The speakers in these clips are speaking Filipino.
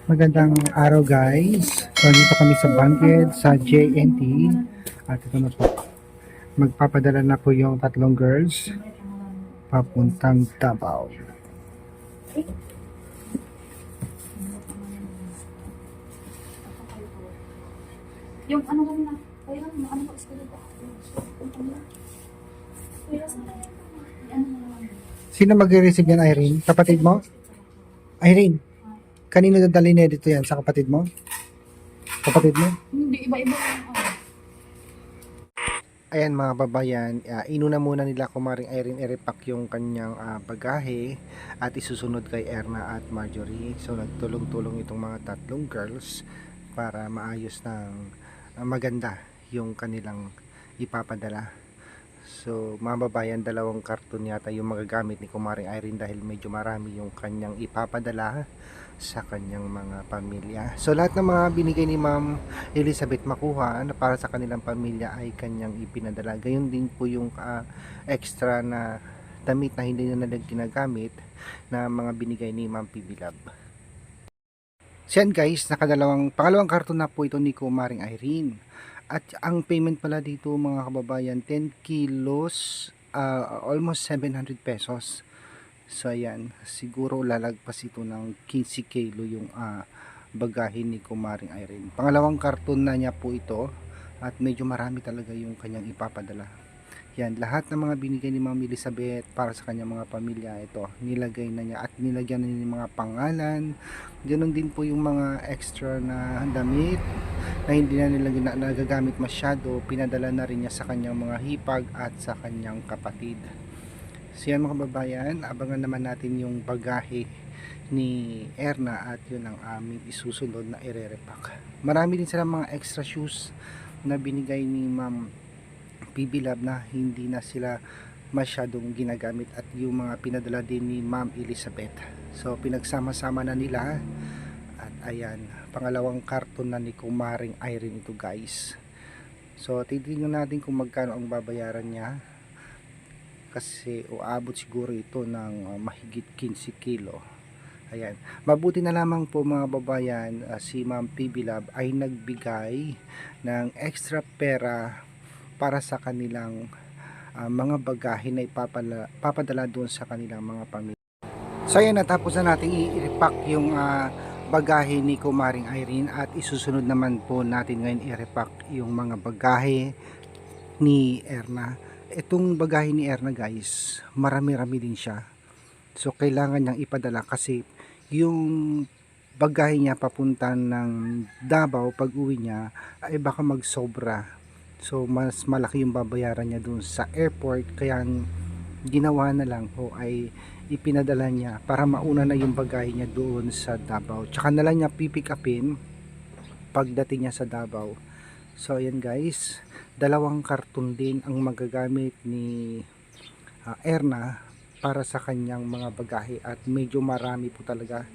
Magandang araw guys. So dito kami sa Bangked sa JNT at ito na po. Magpapadala na po yung tatlong girls papuntang Davao. Yung ano kanina, kaya ano pa gusto dito? Sino mag-receive yan, Irene? Kapatid mo? Irene, kanino dadalhin na dito yan? Sa kapatid mo? Kapatid mo? Hindi, iba-iba yung Ayan mga babayan, inuna muna nila kumaring Irene i-repack yung kanyang bagahe at isusunod kay Erna at Marjorie. So nagtulong-tulong itong mga tatlong girls para maayos ng maganda yung kanilang ipapadala. So mga babayan, dalawang karton yata yung magagamit ni kumaring Irene dahil medyo marami yung kanyang ipapadala sa kanyang mga pamilya. So lahat ng mga binigay ni Ma'am Elizabeth makuha na para sa kanilang pamilya ay kanyang ipinadala. Gayon din po yung extra na damit na hindi na nila ginagamit na mga binigay ni Ma'am PB Love. So yan guys, pangalawang karton na po ito ni Kumaring Irene. At ang payment pala dito mga kababayan, 10 kilos, almost 700 pesos. So ayan, siguro lalagpas ito ng 15 kilo yung bagahe ni Kumaring Irene. Pangalawang karton na niya po ito at medyo marami talaga yung kanyang ipapadala. Yan, lahat ng mga binigay ni Ma'am Elizabeth para sa kanyang mga pamilya, ito, nilagay na niya at nilagyan na niya ng mga pangalan. Ganoon din po yung mga extra na damit na hindi na nila nagagamit masyado, pinadala na rin niya sa kanyang mga hipag at sa kanyang kapatid. So yan mga babayan, abangan naman natin yung bagahe ni Erna at yun ang aming isusunod na ire-repack. Marami din silang mga extra shoes na binigay ni Ma'am PB Love na hindi na sila masyadong ginagamit at yung mga pinadala din ni Ma'am Elizabeth. So pinagsama-sama na nila at ayan, pangalawang karton na ni Kumaring Irene ito guys. So titingnan natin kung magkano ang babayaran niya kasi uabot siguro ito ng mahigit 15 kilo. Ayan, mabuti na lamang po mga babayan, si Ma'am PB Love ay nagbigay ng extra pera para sa kanilang mga bagahe na ipapadala doon sa kanilang mga pamilya. So ayan, natapos na natin i-repack yung bagahe ni Kumaring Irene at isusunod naman po natin ngayon i-repack yung mga bagahe ni Erna. Itong bagahe ni Erna guys, marami-rami din siya. So kailangan niyang ipadala kasi yung bagahe niya papunta ng Davao pag uwi niya ay baka magsobra. So mas malaki yung babayaran niya dun sa airport, kaya ginawa na lang po ay ipinadala niya para mauna na yung bagahe niya doon sa Davao. Tsaka na lang niya pipick upin pagdating niya sa Davao. So ayan guys, dalawang karton din ang magagamit ni Erna para sa kanyang mga bagahe at medyo marami po talaga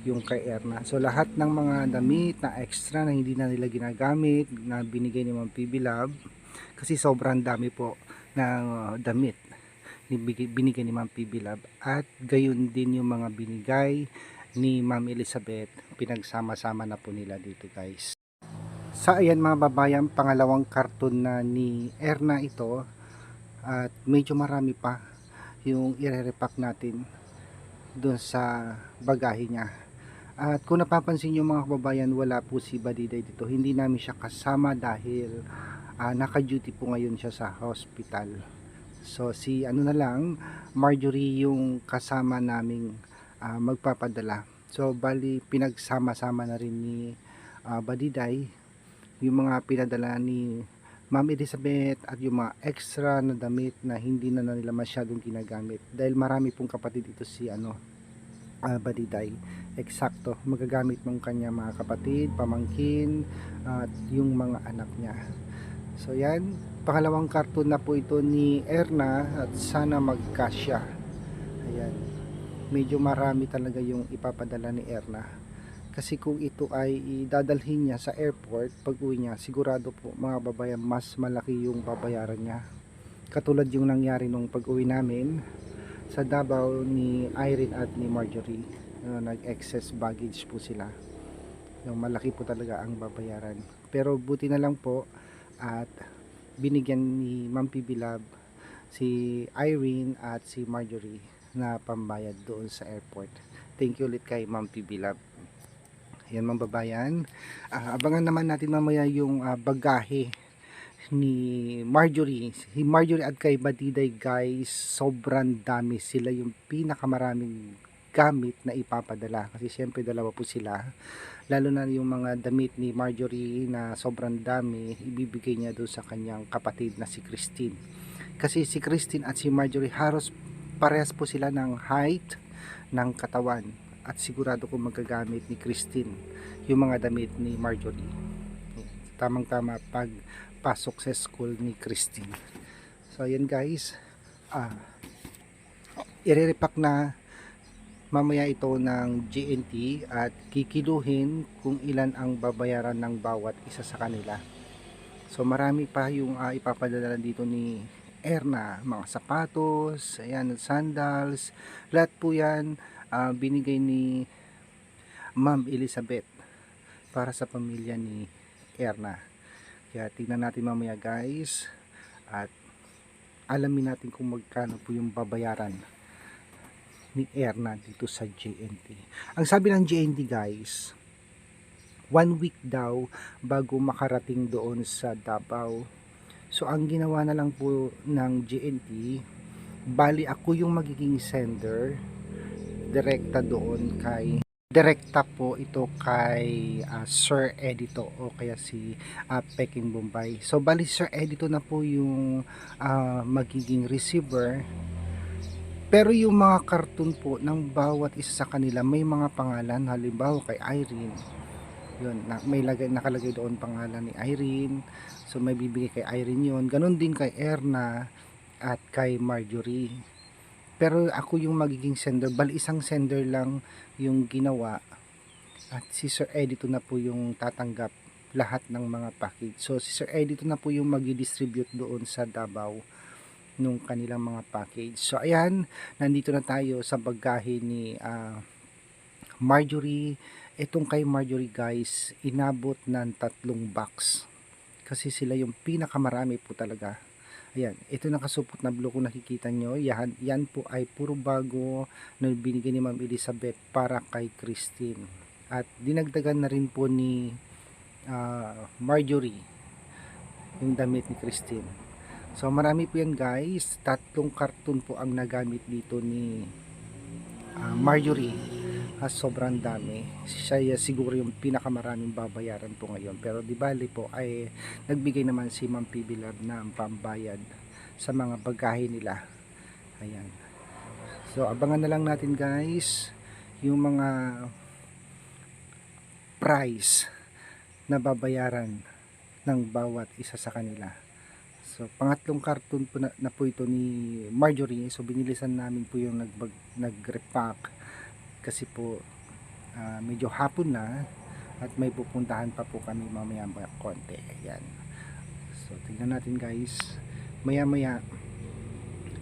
yung kay Erna. So lahat ng mga damit na extra na hindi na nila ginagamit na binigay ni Ma'am PB Love kasi sobrang dami po ng damit binigay ni Ma'am PB Love at gayon din yung mga binigay ni Ma'am Elizabeth, pinagsama-sama na po nila dito guys. So ayan mga babayan, pangalawang karton na ni Erna ito at medyo marami pa yung i-repack natin doon sa bagahe niya. At kung napapansin nyo mga kababayan, wala po si Badiday dito, hindi namin siya kasama dahil naka-duty po ngayon siya sa hospital. So si ano na lang, Marjorie yung kasama naming magpapadala. So bali pinagsama-sama na rin ni Badiday yung mga pinadala ni Ma'am Elizabeth at yung mga extra na damit na hindi na nila masyadong ginagamit dahil marami pong kapatid ito si Badiday. Eksakto, magagamit ng kanya mga kapatid, pamangkin at yung mga anak niya. So yan, pangalawang karton na po ito ni Erna at sana magkasya. Ayan, medyo marami talaga yung ipapadala ni Erna kasi kung ito ay idadalhin niya sa airport pag uwi niya, sigurado po mga babayan mas malaki yung babayaran niya, katulad yung nangyari nung pag uwi namin sa Davao ni Irene at ni Marjorie. nag-excess baggage po sila. Yung malaki po talaga ang babayaran. Pero buti na lang po at binigyan ni Ma'am PB Lab si Irene at si Marjorie na pambayad doon sa airport. Thank you ulit kay Ma'am PB Lab. Ayan mga babayan. Abangan naman natin mamaya yung bagahe ni Marjorie. Si Marjorie at kay Badiday guys, sobrang dami. Sila yung pinakamaraming gamit na ipapadala. Kasi syempre dalawa po sila. Lalo na yung mga damit ni Marjorie na sobrang dami, ibibigay niya doon sa kanyang kapatid na si Christine. Kasi si Christine at si Marjorie halos parehas po sila ng height ng katawan. At sigurado ko magagamit ni Christine yung mga damit ni Marjorie. Tamang tama pag pasok sa school ni Christine. So ayan guys, i-repack na mamaya ito ng GNT at kikiluhin kung ilan ang babayaran ng bawat isa sa kanila. So marami pa yung ipapadala dito ni Erna, mga sapatos, ayan, sandals, lahat po yan binigay ni Ma'am Elizabeth para sa pamilya ni Erna. Kaya tingnan natin mamaya guys at alamin natin kung magkano po yung babayaran ni Erna dito sa GNT. Ang sabi ng GNT guys, 1 week daw bago makarating doon sa Davao. So ang ginawa na lang po ng GNT, bali ako yung magiging sender direkta doon kay direkta po ito kay Sir Edito o kaya si Peking Bombay. So bali Sir Edito na po yung magiging receiver. Pero yung mga karton po ng bawat isa sa kanila may mga pangalan. Halimbawa kay Irene, yun, may nakalagay doon pangalan ni Irene. So may bibigay kay Irene yun. Ganon din kay Erna at kay Marjorie. Pero ako yung magiging sender. Bali isang sender lang yung ginawa. At si Sir Edito na po yung tatanggap lahat ng mga package. So si Sir Edito na po yung mag-distribute doon sa Davao nung kanilang mga package. So ayan, nandito na tayo sa bagahe ni Marjorie. Itong kay Marjorie guys, inabot ng 3 box. Kasi sila yung pinakamarami po talaga. Ayan, ito nakasupot na blue kung nakikita nyo. Yan po ay puro bago na binigay ni Ma'am Elizabeth para kay Christine. At dinagdagan na rin po ni Marjorie yung damit ni Christine. So marami po yan guys, 3 karton po ang nagamit dito ni Marjorie. Sobrang dami. Siya siguro yung pinakamaraming babayaran po ngayon. Pero di bali po ay nagbigay naman si Ma'am PB Lab ng pambayad sa mga bagahe nila. Ayan. So abangan na lang natin guys yung mga price na babayaran ng bawat isa sa kanila. So, pangatlong karton po na po ito ni Marjorie. So, binilisan namin po yung nag-repack kasi po medyo hapon na at may pupuntahan pa po kami mamaya konti. Ayan. So, tingnan natin guys. Maya-maya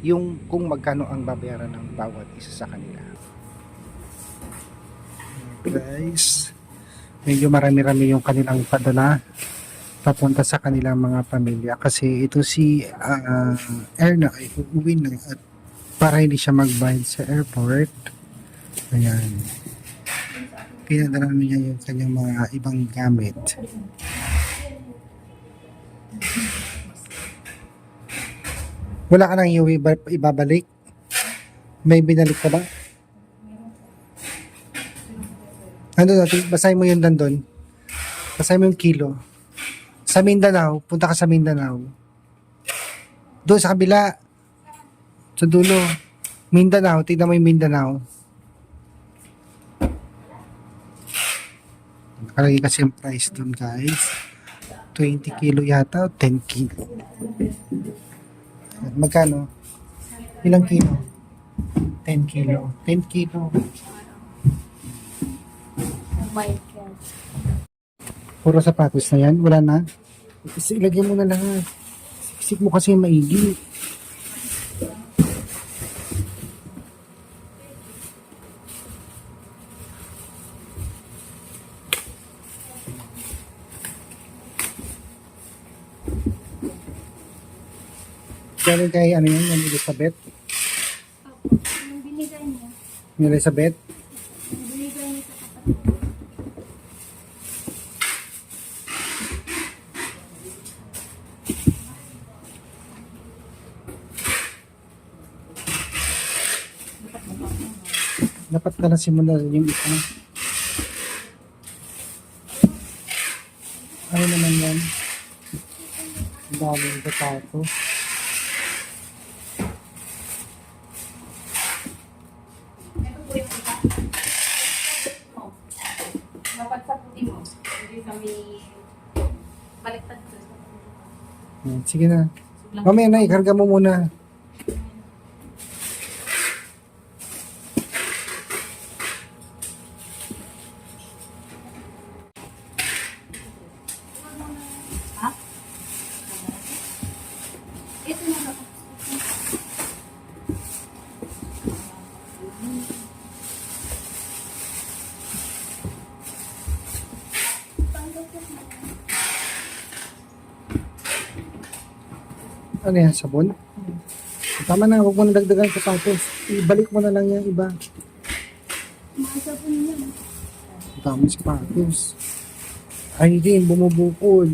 yung kung magkano ang babayaran ng bawat isa sa kanila. Guys, medyo marami-rami yung kanilang padala papunta sa kanilang mga pamilya kasi ito si Erna ay uuwi na at para hindi siya magbayad sa airport, ayan, pinadala niya yung kanyang mga ibang gamit. Wala ka nang ibabalik? May binalik ka ba? Ano natin? Basahin mo yun doon. Basahin mo yung kilo. Sa Mindanao, punta ka sa Mindanao. Doon sa kabila. Sa dulo. Mindanao, tignan mo yung Mindanao. Nakalagay kasi yung price doon guys. 20 kilo yata o 10 kilo. Magkano? Ilang kilo? 10 kilo. 10 kilo. My God. Puro sapatos na yan? Wala na? Kasi ilagay mo na lahat. Siksik mo kasi maigi. Galing kay ano yun, yung Elizabeth. Opo. Yung binigay niya. Yung Elizabeth. Yung binigay niya sa kapatid ko. Dapat ka na simulan yung isa. Ano naman yan? Ang daming batato. Ito po yung isa. Oh. Dapat sa puti mo. Hindi kami baliktad ko. Sige na. Mamaya na, ikarga mo muna. Ha? Ito na dapat. Ano yan, sabon? Tama na, huwag mo na dagdagan sa sapatos. Ibalik mo na lang yung iba. Mga sabon niya. Ang dami sapatos. Ay, din, bumubukol.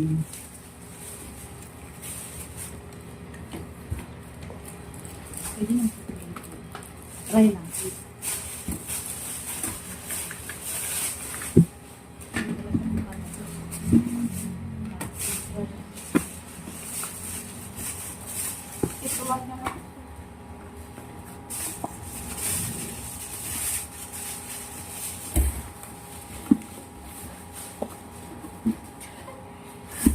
Pwede na. Try lang. Ito wag na lang.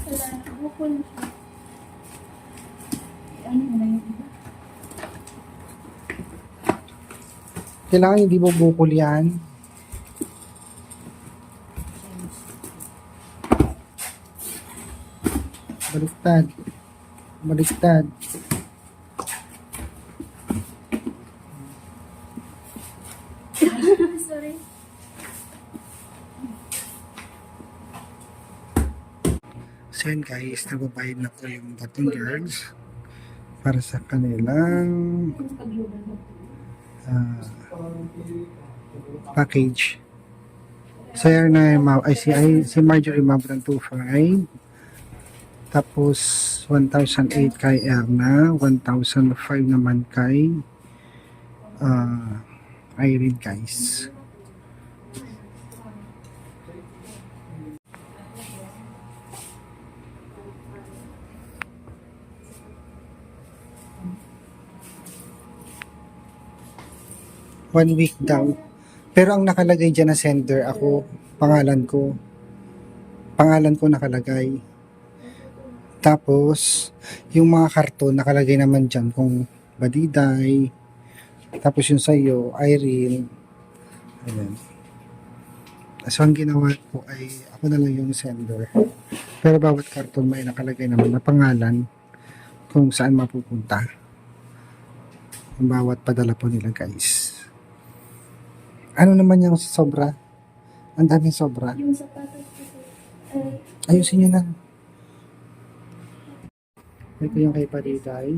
Wala na. Bukol na siya. Ano mo na yung iba? Kailangan hindi bubukol yan. Baliktad. Baliktad. Sorry. So yun guys, nagbabayad na ko yung Batong Girls para sa kanilang package. So yan na si Marjorie Mab ng 2.5. Tapos 1,008 kay Erna, 1,005 naman kay Irene guys. One week daw. Pero ang nakalagay dyan na sender, ako, pangalan ko. Pangalan ko nakalagay. Tapos, yung mga karton, nakalagay naman dyan kung Badiday. Tapos yung sa'yo, Irene. Ayan. So, ang ginawa ko ay, ako na lang yung sender. Pero bawat karton may nakalagay naman na pangalan kung saan mapupunta. Ang bawat padala po nila guys. Ano naman yung sobra? Ang daming sobra. Yung sapatos ko po. Ayusin nyo na. Ito yung kay Pariday.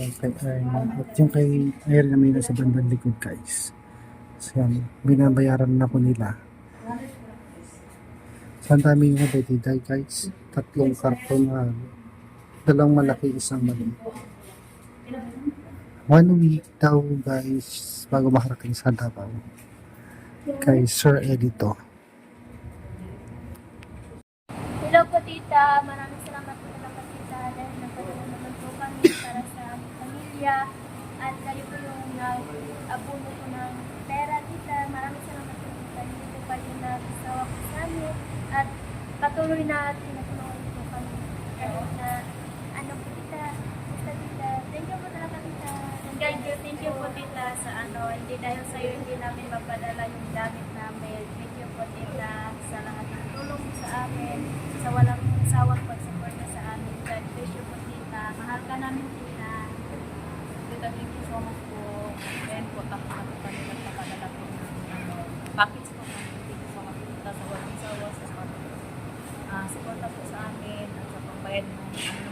Yung kay Arna. At yung kay Air na may nasa bandang likod guys. So yan, binabayaran na po nila. So ang dami yung Pariday guys. 3 karton na. 2 malaki, 1 maliit. 1 week daw guys bago makarating sa Davao kay Sir Edito. Hello po tita, maraming salamat po talaga tita dahil nagpadala naman po kami para sa aming pamilya at kayo po yung nag-abuno po ng pera tita. Maraming salamat po tita, hindi po kayo nagsawa po sa amin at patuloy na tinutulungan po kami. Kahit na ano po tita, basta tita, thank you po talaga tita. Thank you po tita sa hindi dahil sa iyo hindi namin mapadala yung gamit namin. Thank you po tita sa lahat ng tulong mo sa amin, sa walang sawang pagsuporta sa amin. God bless you po tita. Mahal ka namin tita. Tita, thank you so much po. And po, tapos na po kami nagpapadala po ng package po kami. Thank you so much tita sa walang sawa, sa suporta po sa amin at sa pambayad ng